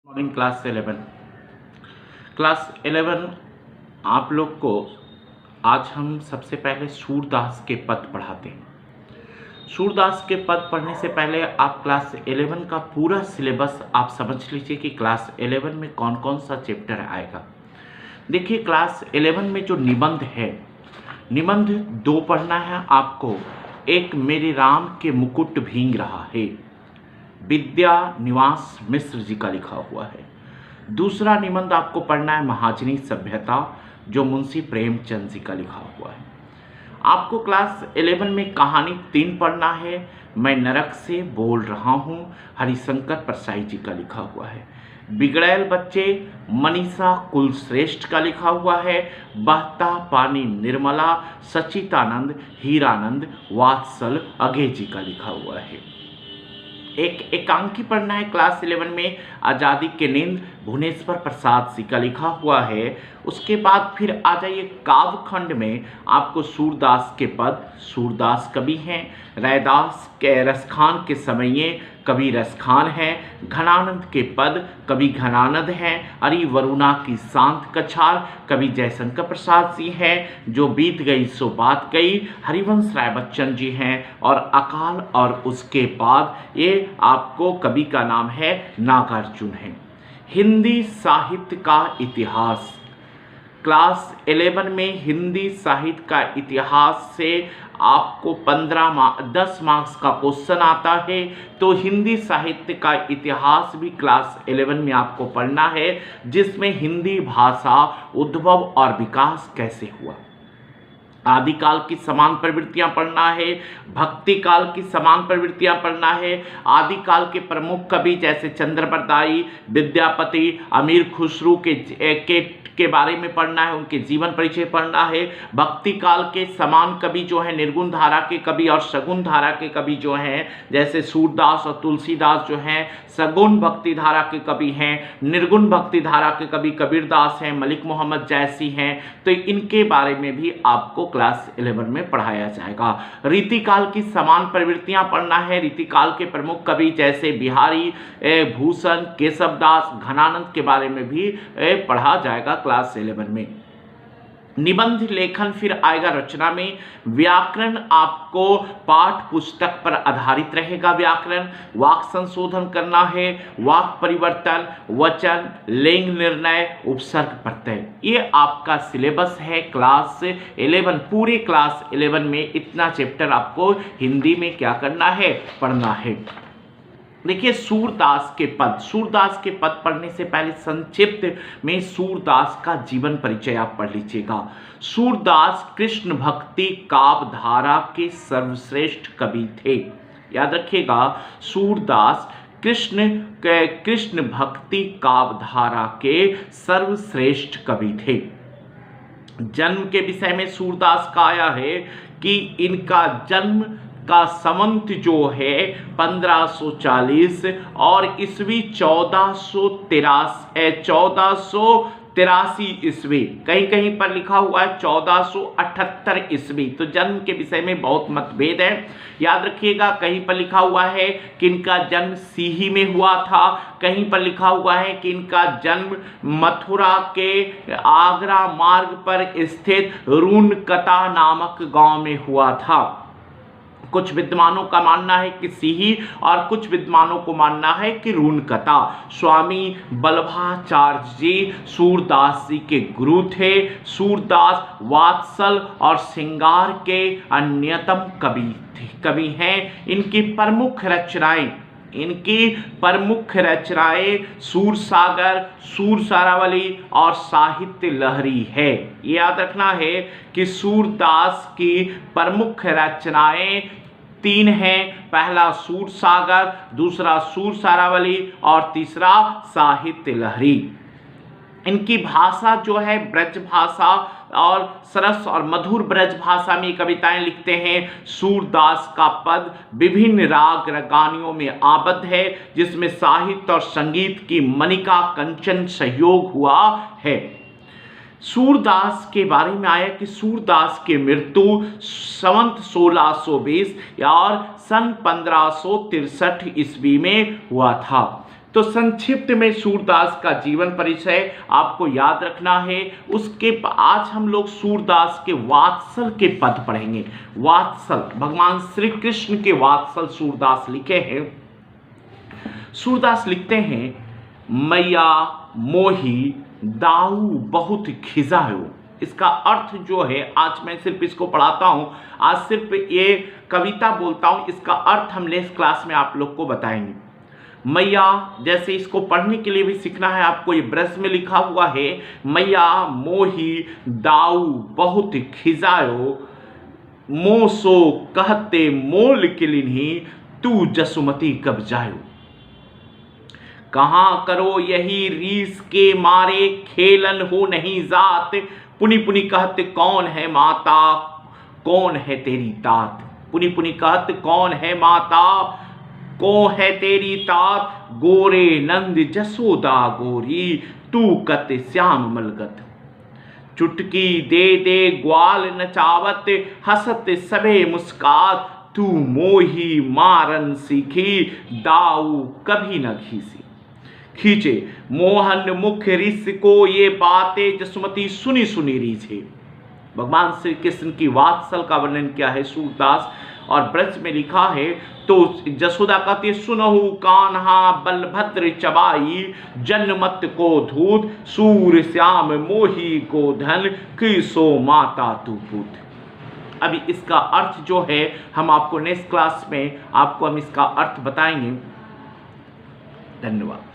Morning class 11 आप लोग को आज हम सबसे पहले सूरदास के पद पढ़ाते हैं। सूरदास के पद पढ़ने से पहले आप क्लास 11 का पूरा सिलेबस आप समझ लीजिए कि क्लास 11 में कौन कौन सा चैप्टर आएगा। देखिए, क्लास 11 में जो निबंध है, निबंध 2 पढ़ना है आपको। एक मेरे राम के मुकुट भींग रहा है, विद्या निवास मिश्र जी का लिखा हुआ है। दूसरा निबंध आपको पढ़ना है महाजनी सभ्यता, जो मुंशी प्रेमचंद जी का लिखा हुआ है। आपको क्लास 11 में कहानी 3 पढ़ना है, मैं नरक से बोल रहा हूँ, हरिशंकर परसाई जी का लिखा हुआ है। बिगड़ैल बच्चे मनीषा कुलश्रेष्ठ का लिखा हुआ है। बहता पानी निर्मला सचितानंद हीरानंद वात्सल अघे जी का लिखा हुआ है। एक एकांकी पढ़ना है क्लास 11 में, आज़ादी के नींद भुवनेश्वर प्रसाद जी का लिखा हुआ है। उसके बाद फिर आ जाइए काव्य खंड में, आपको सूरदास के पद, सूरदास कवि हैं, रैदास के रसखान के समय कवि रसखान हैं, घनानंद के पद कवि घनानंद हैं, अरि वरुणा की शांत कछार कवि जयशंकर प्रसाद जी हैं, जो बीत गई सो बात गई हरिवंश राय बच्चन जी हैं, और अकाल और उसके बाद ये आपको कवि का नाम है नागार्जुन है। हिंदी साहित्य का इतिहास, क्लास 11 में हिंदी साहित्य का इतिहास से आपको 10 मार्क्स का क्वेश्चन आता है। तो हिंदी साहित्य का इतिहास भी क्लास 11 में आपको पढ़ना है, जिसमें हिंदी भाषा उद्भव और विकास कैसे हुआ, आदिकाल की समान प्रवृत्तियां पढ़ना है, भक्ति काल की समान प्रवृत्तियां पढ़ना है, आदिकाल के प्रमुख कवि जैसे चंद्रबरदाई, विद्यापति, अमीर खुसरू के बारे में पढ़ना है, उनके जीवन परिचय पढ़ना है। भक्ति काल के समान कवि जो है निर्गुण धारा के कवि और सगुण धारा के कवि जो हैं, जैसे सूरदास और तुलसीदास जो हैं सगुण भक्ति धारा के कवि हैं, निर्गुण भक्ति धारा के कवि कबीरदास हैं, मलिक मोहम्मद जैसी हैं। तो इनके बारे में भी आपको क्लास 11 में पढ़ाया जाएगा। रीतिकाल की समान प्रवृत्तियां पढ़ना है, रीतिकाल के प्रमुख कवि जैसे बिहारी भूषण, केशवदास, घनानंद के बारे में भी पढ़ा जाएगा क्लास 11 में। निबंध लेखन फिर आएगा रचना में। व्याकरण आपको पाठ पुस्तक पर आधारित रहेगा। व्याकरण, वाक संशोधन करना है, वाक परिवर्तन, वचन, लिंग निर्णय, उपसर्ग प्रत्यय, ये आपका सिलेबस है क्लास 11। पूरे क्लास 11 में इतना चैप्टर आपको हिंदी में क्या करना है, पढ़ना है। देखिए, सूरदास के पद, सूरदास के पद पढ़ने से पहले संक्षिप्त में सूरदास का जीवन परिचय आप पढ़ लीजिएगा। सूरदास कृष्ण भक्ति काव्य धारा के सर्वश्रेष्ठ कवि थे। याद रखिएगा, सूरदास कृष्ण भक्ति काव्य धारा के सर्वश्रेष्ठ कवि थे। जन्म के विषय में सूरदास का आया है कि इनका जन्म का संवत जो है 1540 और ईस्वी 1483 ईस्वी, कहीं कहीं पर लिखा हुआ है 1478 ईस्वी। तो जन्म के विषय में बहुत मतभेद है। याद रखिएगा, कहीं पर लिखा हुआ है कि इनका जन्म सीही में हुआ था, कहीं पर लिखा हुआ है कि इनका जन्म मथुरा के आगरा मार्ग पर स्थित रूनकता नामक गांव में हुआ था। कुछ विद्वानों का मानना है कि सीही और कुछ विद्वानों को मानना है कि रूनकता। स्वामी बल्लभाचार्य जी सूरदास जी के गुरु थे। सूरदास वात्सल और श्रृंगार के अन्यतम कवि हैं। इनकी प्रमुख रचनाएं सूरसागर, सूरसारावली और साहित्य लहरी है। याद रखना है कि सूरदास की प्रमुख रचनाएं 3 हैं, पहला सूरसागर, दूसरा सूरसारावली और तीसरा साहित्य लहरी। इनकी भाषा जो है ब्रज भाषा और सरस और मधुर ब्रज भाषा में कविताएं लिखते हैं। सूरदास का पद विभिन्न राग रगानियों में आबद्ध है, जिसमें साहित्य और संगीत की मणिका कंचन सहयोग हुआ है। सूरदास के बारे में आया कि सूरदास की मृत्यु संवत 1620 और सन 1563 ईस्वी में हुआ था। तो संक्षिप्त में सूरदास का जीवन परिचय आपको याद रखना है। उसके आज हम लोग सूरदास के वात्सल के पद पढ़ेंगे। वात्सल, भगवान श्री कृष्ण के वात्सल सूरदास लिखे हैं। सूरदास लिखते हैं, मैया मोही दाऊ बहुत खिजायो। इसका अर्थ जो है, आज मैं सिर्फ इसको पढ़ाता हूं, आज सिर्फ ये कविता बोलता हूं, इसका अर्थ हम नेक्स्ट क्लास में आप लोग को बताएंगे। मैया, जैसे इसको पढ़ने के लिए भी सीखना है आपको, ये ब्रज में लिखा हुआ है, मैया मोही दाऊ बहुत खिजायो, मोसो कहते मोल किलिन्ही, तू जसुमती कब जायो। कहाँ करो यही रीस के मारे, खेलन हो नहीं जात, पुनि पुनि कहत कौन है माता, कौन है तेरी तात। पुनि पुनि कहत कौन है माता, कौन है तेरी तात, गोरे नंद जसोदा गोरी, तू कत श्याम मलगत। चुटकी दे दे ग्वाल नचावत, हसत सबे मुस्कात, तू मोही मारन सीखी, दाऊ कभी न घीसी। खींचे मोहन मुख रिस को ये बातें, जसुमती सुनी सुनी रीझे। भगवान श्री कृष्ण की वात्सल का वर्णन किया है सूरदास, और ब्रज में लिखा है, तो जसोदा कहती, सुनहु कान्हा बलभद्र चबाई, जन्मत को धूत, सूर श्याम मोही गोधन, किसो माता तू पूत। अभी इसका अर्थ जो है हम आपको नेक्स्ट क्लास में आपको हम इसका अर्थ बताएंगे। धन्यवाद।